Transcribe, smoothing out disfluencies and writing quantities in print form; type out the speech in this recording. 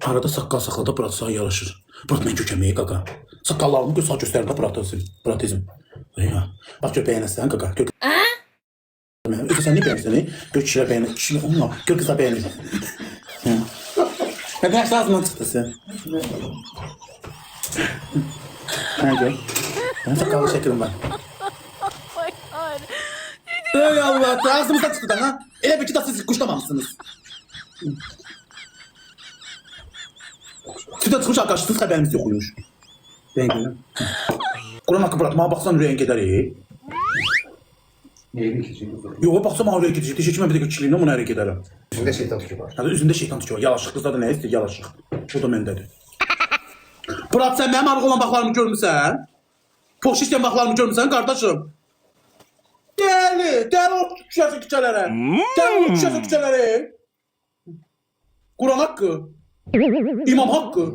Arada saqqal saxlada protezə yaraşır. Protezlə kökəməyi qaqa. Saqqallarını göz sağ göstərində protezm. Ya. Bax gör bəyənəsən qaqa. Gör. Sən nə bəyənirsən? Gör kişilər bəyənir. Kişilər onunla. Gör qıza bəyənir. Nə qədər ağzından çıxdı sən? Hə gör. Mən saqqalı şəklim var. Ey Allah, ağzımızda çıxdı da ha. Elə bir ki də siz quşlamamışsınız. Sizdə çıxış arkadaşsınız, xəbərimiz yoxuymuş. Rəngini. Quran haqqı bırakmağa baxsan ürəyin gedər. Neyin keçəcək? Yox, baxsam mən ürəyə gedəcək. Teşekkür mən bir də küçülüyümlə buna ərə gedərəm. Üzündə şeytan tükü var. Hadi üzündə şeytan tükü var. Yalaşıq qızda da nə istəyir? Yalaşıq. O da məndədir. Burak, sən mənim arıq olan baxlarımı görmüsən? Poş istəyən baxlarımı görmüsən, qardaşım? Dəli o düşərsən küçələrə. Dəli o düşərsən küçələrə. Quran haqqı. İmam haqqı.